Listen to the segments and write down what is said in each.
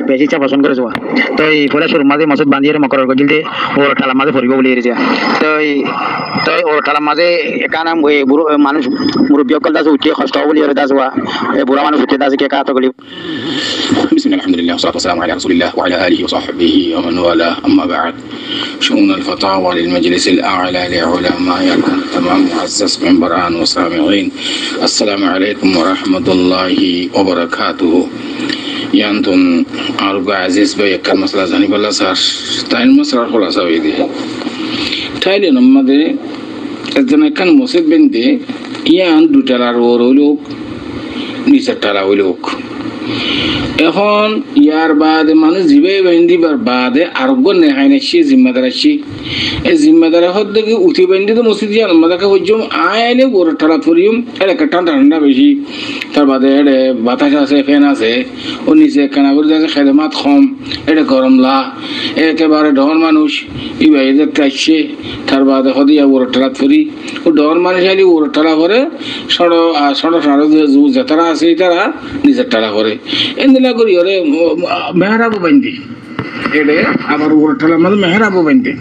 বেশি চা পছন্দ করে যাওয়া তো এই ফলে শুরু মাঝে মাসুদ বান্ধিয়ে মকর গজিলতে ওর ঠালার মাঝে পড়িব বলে এসেছে তো ওর ঠালার মাঝে একানা মানুষ মুরব্বী অকল দাস উঠিয়ে কষ্ট বলি দাস হওয়া বুড়া মানুষ উঠিয়ে দাস কে কাত গলি بسم الله الحمد لله والصلاة والسلام على رسول الله وعلى آله وصحبه ومن والاه أما بعد شؤون الفتاوى للمجلس الأعلى لعلماء تمام معزز من بران وسامعين السلام عليكم ورحمة الله وبركاته يانتون أرجع عزيز بيك المسألة زاني بالله صار تاين مسألة خلاصة ويدي تايلي نمدي إذا كان مصيب بندي يان دو تلار ورولوك নিচের টালা হইলুক এখন ইয়ার বাদে মানুষ জিবে বান্ধিবার বাদে আরোগ্য নেহাই নাছি জিম্মাদার আছি এই জিম্মাদার হদ দেখি উঠি বান্ধি তো মসজিদ যান আমাদেরকে হইজম আইলে বড় টালা ফরিম এটা ঠান্ডা ঠান্ডা বেশি তার বাদে এটা বাতাস আছে ফ্যান আছে ও নিচে কানাগুড়ি আছে খেদমাত কম এটা গরম লা একেবারে ডর মানুষ এই বাইরে দেখতে আসছে তার বাদে হদিয়া বড় টালা ফরি ও ডর মানুষ আইলে বড় টালা করে সড়ো যেতারা আছে তারা নিজের টালা করে এন্দিলা করি ওরে মেহরাবো বান্ধি এডে আবার ওর টালার মধ্যে মেহরাবো বান্ধি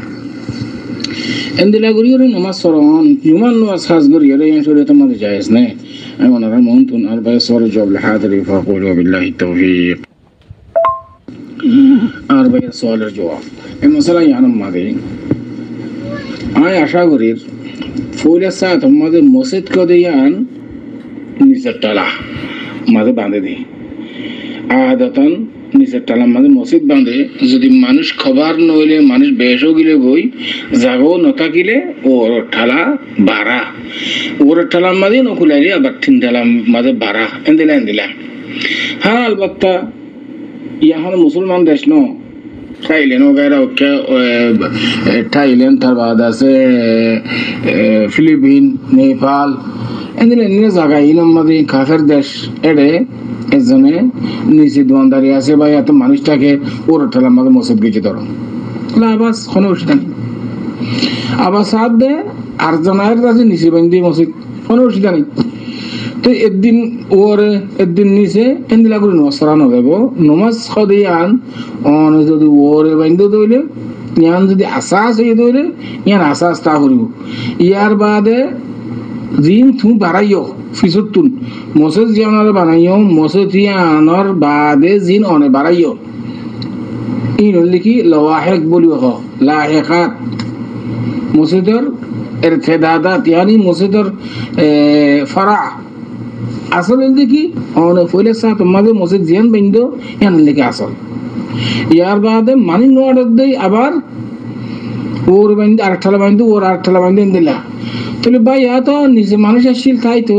এন্দিলা করি ওরে নমাজ সরণ জুমান নামাজ খাস করি ওরে শরীয়তের মধ্যে জায়েজ নেই এমন আর মনতুন আর বাই সরে জব হাদরি ফাকুলু বিল্লাহি তাওফীক আর বাই সওয়ালের জবাব এই মশলা ইয়ানম মাদে আয় আশা করি ফুলের সাথ আমাদের মসজিদ কদে ইয়ান নিচের টালা মাঝে বাঁধে দিই আদাতন নিচের টালার মাঝে মসজিদ বাঁধে যদি মানুষ খবর নইলে মানুষ বেশও গিলে বই যাগো নথাকিলে ওর ঠালা বাড়া ওর ঠালার মাঝে নকুলাইলে আবার তিন ঠালার মাঝে বাড়া এন্দিলা হ্যাঁ আলবাত্তা ইয়াহন মুসলমান দেশ ন থাইল্যান্ড वगैरह থাইল্যান্ড তার বাদ আছে ফিলিপিন নেপাল এদিকে জায়গা ইনম মাঝে কাফের দেশ এডে একজনে নিচে দোয়ানদারি আছে বা এত মানুষটাকে ওর ঠেলার মাঝে মসজিদ গেছে ধরো আবাস কোনো অসুবিধা নেই আবার সাথ দে আর জনের কাছে নিচে বান্ধি মসজিদ কোনো অসুবিধা নেই তো একদিন নিচে এন্দিলা করে নমাজ পড়ানো যাবো নমাজ সদিয়ান যদি ওরে বান্ধে দইলে ইয়ান যদি আশাস হয়ে দইলে ইয়ান আশাস তা করিব ইয়ার বাদে জিন তুমি বাড়াইও ফিসুর তুন মসজিদ জিয়ানোর বানাইও মসজিদ জিয়ানোর বাদে জিন অনে বাড়াইও ই নলি কি লওয়াহেক বলিও হ লাহেকাত মসজিদর এর থেদাদাত ইয়ানি মসজিদর ফারা আসল দেখি অনে ফইলে সাথ মাঝে মসজিদ জিয়ান বাইন্দো ইয়ান লিখে আসল ইয়ার বাদে মানি নোয়ার দেই আবার ওর বাইন্দে আরেকটা বাইন্দো ওর আরেকটা বাইন্দে দিলা তাহলে ভাই এত নিজে মানুষ আসছিল তাই তো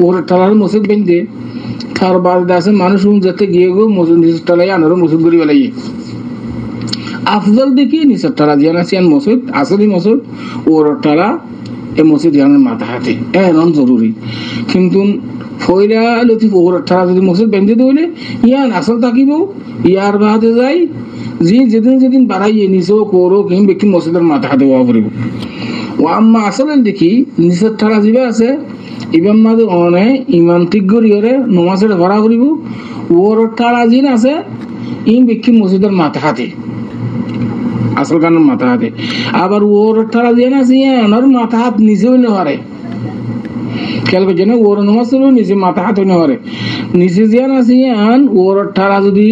ওর টালার মসজিদ বেঁধে তার বাদ আছে মানুষ যাতে গিয়ে গো মসজিদ নিজের টালাই আনারও মসজিদ করি বেলাই আফজল দেখি নিজের টালা জিয়ান আসিয়ান মসজিদ আসলি মসজিদ ওর টালা এ মসজিদ জিয়ানের মাথা হাতে এমন জরুরি কিন্তু ফইলা লতি ওর টালা যদি মসজিদ বেঁধে দিলে ইয়ান আসল থাকিব ইয়ার বাদে যাই যেদিন বাড়াইয়ে নিজেও করো কিংবা ব্যক্তি মসজিদের মাথা হাতে হওয়া পড়িব ও আম্মা আসলেন দেখি নিচের ঠালা যাবে আছে ইমাম মাদে অনে ইমাম ঠিক করিয়রে নমাজের ভরা করিব ওর ঠালা জিন আছে ইম ব্যক্তি মসজিদের মাথা হাতে আসল কানের মাথা হাতে আবার ওর ঠালা জিন আছে ওর মাথা হাত নিজেও নেওয়ারে খেয়াল করছে না ওর নমাজ নিজে মাথা হাতে নেওয়ারে নিচে জিয়ান আছে ওর ঠালা যদি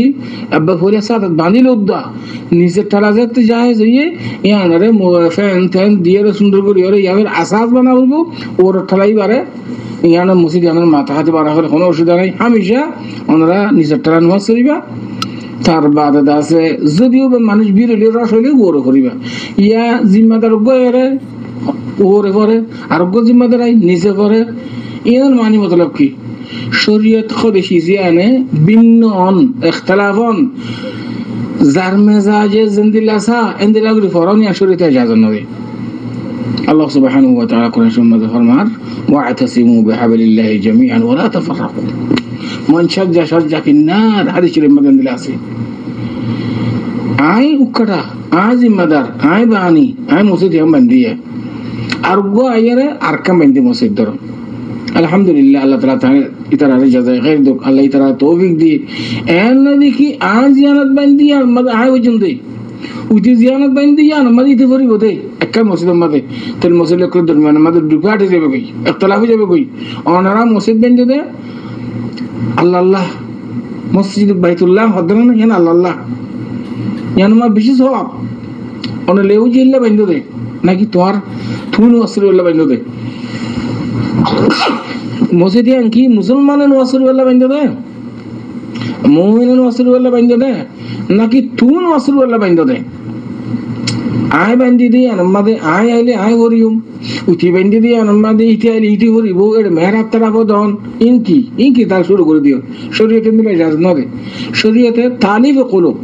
আব্বা ফলে সাথে বাঁধিল উদ্দা নিচের ঠালা যাতে যায় যাইয়ে ইয়ানরে ফ্যান ট্যান দিয়ে সুন্দর করে ওরে ইয়ানের আসাস বানা বলবো ওর ঠালাই বারে ইয়ানের মসজিদ ইয়ানের মাথা হাতে বানা করে কোনো অসুবিধা নেই হামেশা ওনারা নিচের ঠালা নামাজ করিবা তার বাদে আছে যদিও মানুষ বিরলি রস হইলে ওরে করিবা ইয়া জিম্মাদার গয়ে ওরে করে আরোগ্য জিম্মাদার নিচে করে ইয়ার মানি মতলব কি শরীয়ত খোদেশি জিয়ানে বিন্নন ইখতিলাফন যার মেজাজে জিন্দিলাসা এন্দিলাগুলি ফরনিয়া শরীয়তে ইজাজত নয় আল্লাহ সুবহানাহু ওয়া তাআলা কোরআন শরীফে ফরমার ওয়া'তাসিমু বিহাবলিল্লাহি জামিআন ওয়া লা তাফাররাকু মান শাজ্জা ফিন্নার হাদিস শরীফের মধ্যে দিলা আছে আই উকটা আই জিম্মাদার আই বানি আই মসজিদ ইয়াম বান্দিয়া আরগো আইরে আরকাম বান্দি মসজিদ ধরো আলহামদুলিল্লাহ আল্লাহ তাআলা ইতারা জাজাই খাইর দোক আল্লাহ ইতারা তৌফিক দি এন দেখি আর জিয়ানত বান্ধি আর মাঝে আয় পর্যন্ত উইতে জিয়ানত বান্ধি আর মাঝে ইতে করি বোধে একটা মসজিদের মাঝে তেল মসজিদ করে দরমিয়ান মাঝে ডুকাটে যাবে কই একতলাফ হয়ে যাবে কই অনারা মসজিদ বান্ধে দে আল্লাহ আল্লাহ মসজিদ বাইতুল্লাহ হদ্দানা না ইয়ান আল্লাহ আল্লাহ ইয়ান মা বেশি সওয়াব অনে লেউ জিল্লা বান্ধে দে নাকি তোমার থুন ওয়াসরিউল্লাহ বান্ধে দে মসজিদ ইয়ান কি মুসলমানের ওয়াসরিউল্লাহ বান্ধে দে মুমিনের ওয়াসরিউল্লাহ বান্ধে দে নাকি তুন ওয়াসরিউল্লাহ বান্ধে দে আয় বান্ধি দিয়ে আমাদের আয় আইলে আয় করিম উঠি বান্ধি দিয়ে আমাদের ইটি আইলে ইটি করিব এর মেহরাত তারা বদন ইনকি তার শুরু করে দিও শরীয়তে মিলে ইজাজত নদে শরীয়তে তালিফ কুলুব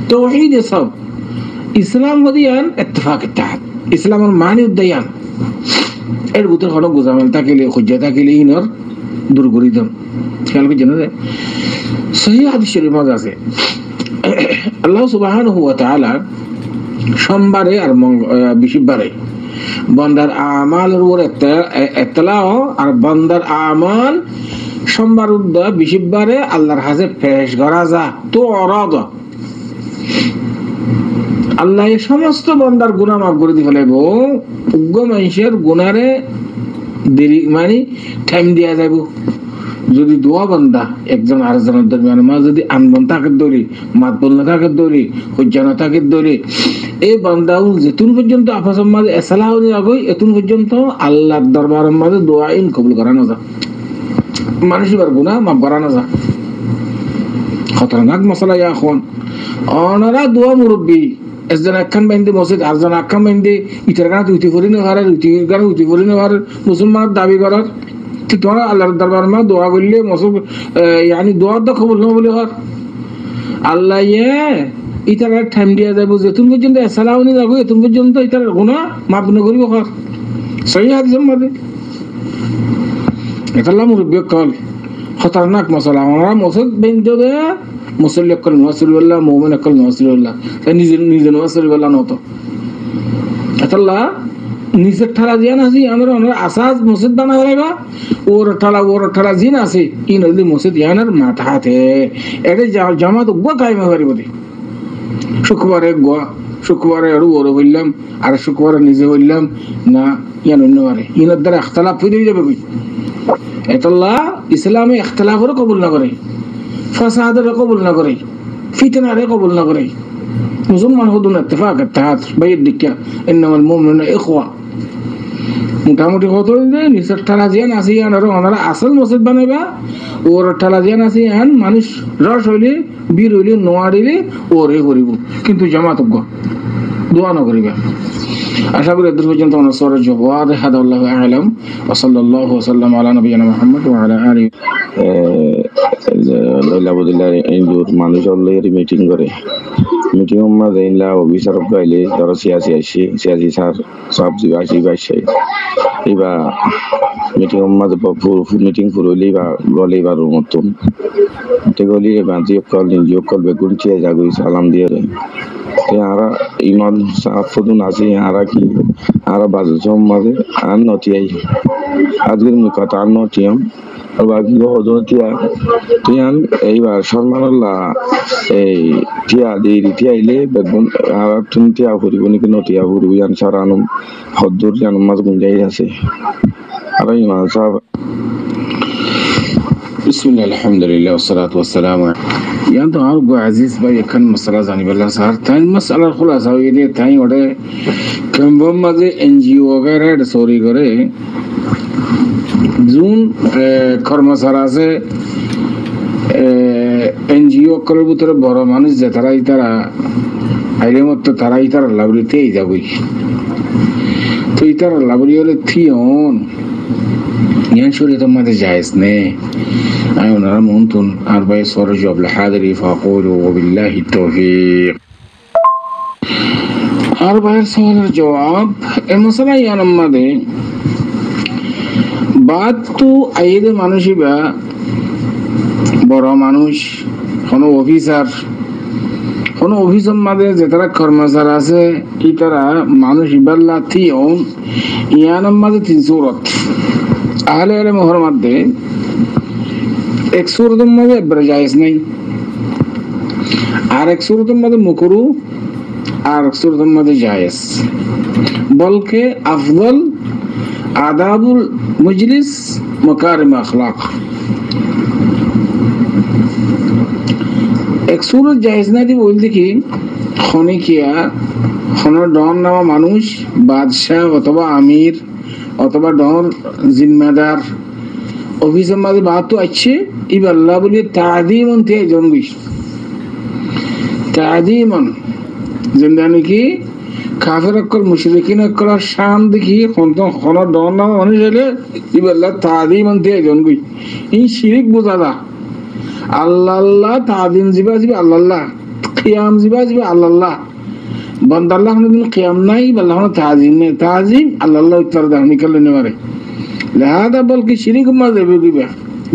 তাওহীদ সব ইসলাম হদিয়ান ইত্তেফাক ইত্তেহাদ ইসলামের মানি উদ্যান এর ভিতর হলো গোজামেল থাকিলে খুঁজা থাকিলে ইনর দূর করে দাম খেয়াল করছেন না সহিহ হাদিস শরীফ মাঝে আছে আল্লাহ সুবহানাহু ওয়া তাআলা সোমবারে আর বৃহস্পতিবারে বান্দার আমালের উপর ইত্তলাও আর বান্দার আমাল সোমবার উদ্দা বৃহস্পতিবারে আল্লাহর হাতে পেশ করা যা তো অরাদ আল্লাহ এই সমস্ত বান্দার গুনাহ মাফ করে দিয়ে ফেলাইব উগ্র মানুষের গুনারে দেরি মানে টাইম দেওয়া যাইব যদি দোয়া বান্দা একজন আরেকজনের দরমিয়ান মা যদি আনবন তাকে দৌড়ি মাত বল না তাকে দৌড়ি হজ্জানা তাকে দৌড়ি এই বান্দাও যেতুন পর্যন্ত আফাসের মাঝে এসালাহ আগই এতুন পর্যন্ত আল্লাহর দরবারের মাঝে দোয়া ইন কবুল করানো যা মানুষের গুনাহ মাফ করানো যা খতরনাক মশলা এখন অনারা দোয়া মুরব্বী একজন একখান বাইন্দে মসজিদ আরেকজন একখান বাইন্দে ইটার গান উঠি করি না হারার উঠি করি না হারার মুসলমানের দাবি করার ঠিক তোমার আল্লাহর দরবার মা দোয়া করলে মসুব ইয়ানি দোয়ার তো খবর না বলে হর আল্লাহ ইটার টাইম দিয়া যাবো যেতুন পর্যন্ত সালাহ নিয়ে যাবো এতুন পর্যন্ত ইটার গুনাহ মাফ না করিব হর সহি হাদিসের মধ্যে এটা মুরব্বী কল খতরনাক মশলা আমরা মসজিদ বাইন্দে দে মুসল্লি অকল নওয়াসিরুল্লাহ মুমিন অকল নওয়াসিরুল্লাহ নিজে নওয়াসিরুল্লাহ নতো আল্লাহ নিজের ঠালা জিয়ান আছে আমরা আসাজ মসজিদ বানা হইবা ওর ঠালা জিন আছে ই নদী মসজিদ ইয়ানার মাথা হাতে এটা জামাত গোয়া কায়েমে পারিব দে শুক্রবারে আরো ওর হইলাম আর শুক্রবারে নিজে হইলাম না ইয়ান অন্যবারে ইনার দ্বারা ইখতিলাফ হয়ে যাবে কই এতল্লাহ ইসলামে ইখতিলাফেরও কবুল না করে ফাসাদের কবুল না করে ফিতনারে কবুল না করে মুসলমান হদুন ইত্তেফাক ইত্তেহাদ বাইর দিকা ইন্নামাল মুমিনুনা ইখওয়া মোটামুটি কত নিচের ঠালা জিয়ান আছে ইয়ান আর ওনারা আসল মসজিদ বানাইবা ওর ঠালা জিয়ান আছে ইয়ান মানুষ রস হইলে বীর হইলে নোয়ারিলে ওরে করিব কিন্তু জামাত দোয়া না করিবা আশা করি এদের পর্যন্ত আমার সরের জবাব হাদা আল্লাহু আ'লাম ওয়া সাল্লাল্লাহু ওয়া সাল্লাম আলা নবিয়িনা মুহাম্মদ ওয়া আলা আলিহি লাইলাবুদিল্লাহ ইনজুর মানুষ অলরেডি মিটিং করে মিটিং মাঝে ইনলা অফিসার গাইলে ধরো সিয়াসি স্যার সব জিবাসি বাইশে এবা মিটিং মাঝে মিটিং ফুরইলে বা গলে বা মতন তে গলি বাজি কল বেগুন চিয়া যাগই সালাম দিয়ে রে আরা ইমান সাফদুন আছে আরা কি আরা বাজু মাঝে আর নটিয়াই আজকের কথা আর নটিয়াম আর বাকি হদতিয়া তিয়ান এইবার সম্মানাল্লাহ এই টিয়া দেরি টিয়াইলে বেগুন আর তুমি টিয়া ফুরিব নাকি নটিয়া ফুরিব জান সারানুম হদ্দুর জান মাঝ গুঞ্জাই আছে আর ইমান সাহেব বিসমিল্লাহ আলহামদুলিল্লাহ ওয়াসসালাতু ওয়াসসালামু ইয়ান তো আর গো আজিজ ভাই এখন মশলা জানি বললা স্যার তাই মশলা খুলাসা হই দিয়ে তাই ওরে কম্বম মাঝে এনজিও वगैरह সরি করে জুন কর্মচারী আছে এনজিও করার ভিতরে বড় মানুষ যে তারা আইলে মতো তারাই তারা লাবরিতেই যাবই তো তারা লাবরি হলে থিয়ন ইয়ান শরীয়তের মধ্যে জায়েজ নে আই ওনারা মনতুন আর ভাই সরে জব লাহাদরি ফাকুলু ওয়াবিল্লাহি তাওফীক আর ভাইয়ের সওয়ালের জবাব এই মশলা ইয়ান মধ্যে বাদ তো আইলে মানুষই বা বড় মানুষ কোনো অফিসার মাঝে যে তারা কর্মচারী আছে ই তারা মানুষ ইবাল্লা থিয়ন ইয়ান মাঝে তিন সুরত আহলে ইলম হর মধ্যে এক সুরতের মধ্যে একবারে জায়েজ নাই, আর এক সুরতের মধ্যে মুকরু, আর এক সুরতের মধ্যে জায়েজ। বলকে আফদল আদাবুল মজলিস মকারিম আখলাক। এক সুরত জায়েজ নাই দি বলতে কি খনিকিয়া খনের ডন নামা মানুষ বাদশাহ অথবা আমির অথবা ডর জিম্মাদার অফিসের মাঝে বাহাত্তর আছে ইবাল্লাহ বলি তাদিমন থেকে জন্মিস তাদিমন যেটা নাকি কাফের অক্কল মুশরিকিন অক্কল শান দেখি খনের ডর নামা মানুষ হলে ইবাল্লাহ তাদিমন থেকে জন্মিস এই শিরিক বোঝা দা আল্লাহ আল্লাহ তাদিম জিবা জিবা আল্লাহ আল্লাহ কিয়াম জিবা জিবা আল্লাহ আল্লাহ বন্দাল্লাহ কোনদিন কিয়াম নাই বাল্লাহ তাজিম নেই তাজিম আল্লাহ আল্লাহ উত্তর দাও নিকল নে মারে লিহাদা বলকে শিরিক মা দেবে কিবা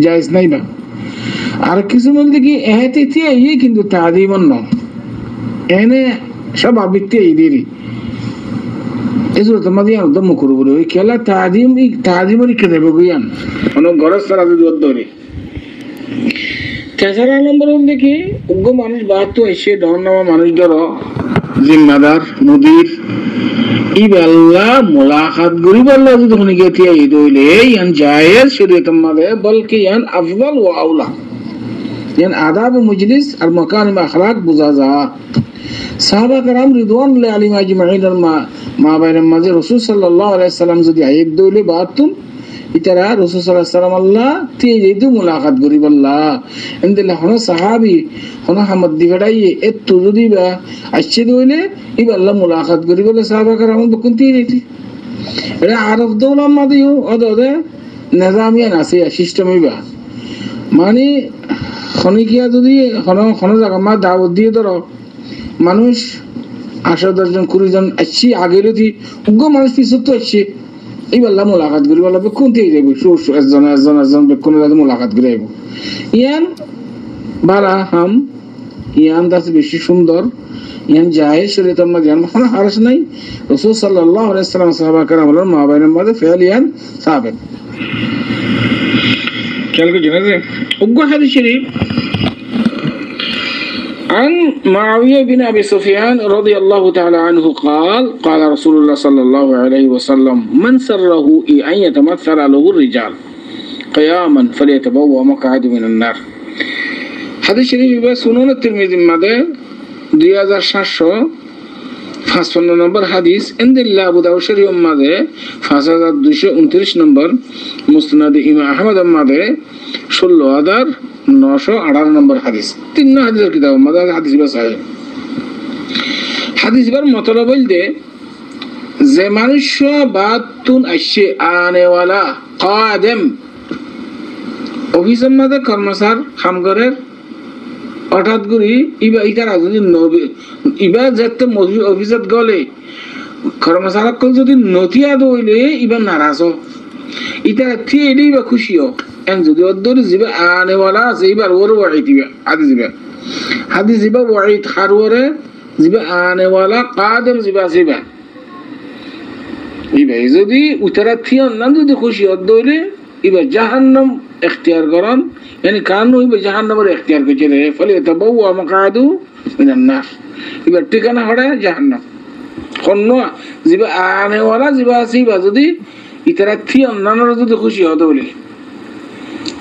জায়েজ নাই বা। আর কিছু বলতে কি এহেতে থিয়ে এই কিন্তু তাজিমন ন এনে সব আবিত্তি এই দেরি এজো তোমাদের একদম মুকুর বলে ওই খেলা তাজিম এই তাজিমনি কে দেবে গিয়ান কোনো গরজ সারা যদি ধরে তেসারা নম্বর বলতে কি উগ্র মানুষ বাহাত্তর এসে ডর নামা মানুষ ধরো জিম্মাদার মুদির ইবাল্লাহ মুলাকাত গরিবাল্লাহ যদি কোন গেতিয়া ঈদ হইলে ইয়ান জায়েজ শরীয়তের মধ্যে বলকে ইয়ান আফদল ওয়া আউলা ইয়ান আদাব মজলিস আর মাকারিম আখলাক বুঝা যা। সাহাবা کرام রিদওয়ানুল্লাহি আলাইহিম আজমাইন মা বাইরের মাঝে রাসূল সাল্লাল্লাহু আলাইহি সাল্লাম যদি ঈদ হইলে বাতুম ইতারা রাসূল সাল্লাল্লাহু আলাইহি সাল্লাম আল্লাহ তে ঈদ মুলাকাত গরিবাল্লাহ ইনদিল্লাহ হন সাহাবী হন হামদ দিগড়াই এত যদি বা আসছে হইলে ইবাল্লাহ মুলাকাত গরিবাল্লাহ সাহাবা کرام বকুনতি রেতি এরা আরব দৌলা মাদিও ওদে নিজামিয়া আছে সিস্টেমই বা মানে খনিকিয়া যদি কোন জায়গা মা দাওয়াত দিয়ে ধরো মানুষ 8-10 জন 20 জন আসছি আগে যদি উগ্র মানুষ পিছত তো আসছে ইবাল্লাহ মুলাকাত গরিবাল্লাহ বকুনতি যাইব একজন বেকুন মুলাকাত করে আইব ইয়ান বারা হাম ইয়ান দাস বেশি সুন্দর ইয়ান যায় শরীয়তের মধ্যে ইয়ান কোনো হারাস নাই রাসূল সাল্লাল্লাহু আলাইহি ওয়াসাল্লাম সাহাবা کرامের মা বাইনের মধ্যে ফেল ইয়ান সাবিত খেয়াল করে জানা যায় উগ্র হাদিস শরীফ عن معاوية بن أبي سفيان رضي الله تعالى عنه قال قال رسول الله صلى الله عليه وسلم من سره أن يتمثل له الرجال قياما فليتبوأ مقعده من النار. হাদিস শরীফ সুনান তিরমিজির মধ্যে 2755 নম্বর হাদিস, ইনদিল্লাহ আবু দাউদ শরীফের মধ্যে 5229 নম্বর, মুসনাদ ইমাম আহমদের মধ্যে 16918 নম্বর হাদিস। তিন হাদিসের কিতাব মধ্যে হাদিস বা সাহেব হাদিস বার মতলব বলতে যে মানুষ বাতুন আসছে আনেওয়ালা কাদেম অফিসের মধ্যে কর্মচার খামগরের হঠাৎ করি ইবা ইতারা যদি ইবা যেতে অফিসত গলে কর্মচারক যদি নথিয়া দইলে ইবা নারাজ ইতারা থিয়েলি বা খুশিও এন যদি অদ্দরি যাবে আনেওয়ালা আছে এবার ওর ওয়াইদ দিবে হাদিস যাবে ওয়াইদ খারওয়ারে যাবে আনেওয়ালা কাদেম যাবে আসিবা ইবা যদি উতারা থিয়ন না যদি খুশি অদ্দইলে ইবা জাহান্নাম اختیار کرن یعنی کانو ای جہنم ر اختیار کو چلے فلی تبوا مقعدو من النار এবার ঠিকানা হড়া জাহান্নাম কোন জিবা আনে ওয়ালা জিবা সিবা যদি ইতারা থি অন্যান্য যদি খুশি হতে বলে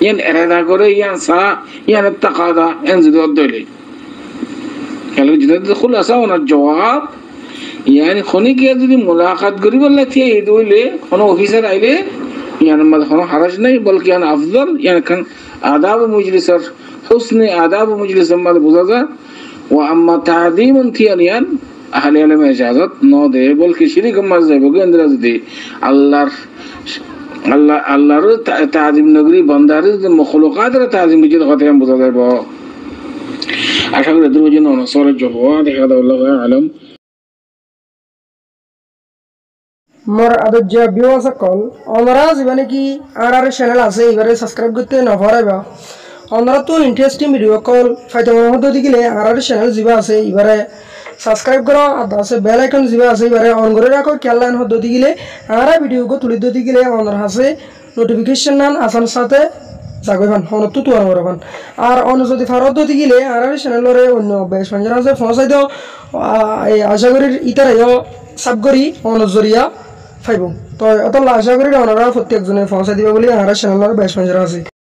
ইয়ান এরাদা করে ইয়ান সা ইয়ান তাকাদা ইয়ান যদি অদলে কালো যদি খুলাসা ওনার জবাব ইয়ানি খনি কি যদি মুলাকাত করি বললে থি এই দইলে কোন অফিসার আইলে ইয়ান মদ কোন হারাজ নাই বলকি ইয়ান আফদল ইয়ান খান আদাব মজলিসের হুসনে আদাব মজলিসের মধ্যে বোঝা যায় ও আম্মা তাদিমুন থিয়ানিয়ান আহলে ইলমে ইজাজত ন দে বলকি শিরিক মাঝ যাইব গেন্দ্রা যদি আল্লাহর তাজিম নগরী বান্দার মখলুকাতের তাজিম বুঝে কথা বোঝা যাইব। আশা করি দুজন অনুসরণ জবাব দেখা দাও আল্লাহু আলাম। মোর আদর্য ভিউয়ার্স সকল ওনারা জীবনে কি আর চ্যানেল আছে এবারে সাবস্ক্রাইব করতে না পারবা ওনারা তো ইন্টারেস্টিং ভিডিও কল ফাইতে মহম্মদ দিলে আর চ্যানেল জিবা আছে এবারে সাবস্ক্রাইব করো আর আছে বেল আইকন জিবা আছে এবারে অন করে রাখো কেলান হদ দিলে আর ভিডিও কো তুলি দিলে ওনার আছে নোটিফিকেশন নান আসার সাথে জাগৈ ফান হনতো তো আর ফান আর অন্য যদি ফারত দতি গিলে আর চ্যানেলরে অন্য বেশ পঞ্চাশ আছে পৌঁছাই দাও এই আশা করি ইতারাইও সাব করি অন্য জরিয়া ফাইব তো অত আশা করি ওনারা প্রত্যেকজনে পৌঁছাই দিবে বলে আর চ্যানেলরে বেশ পঞ্চাশ আছে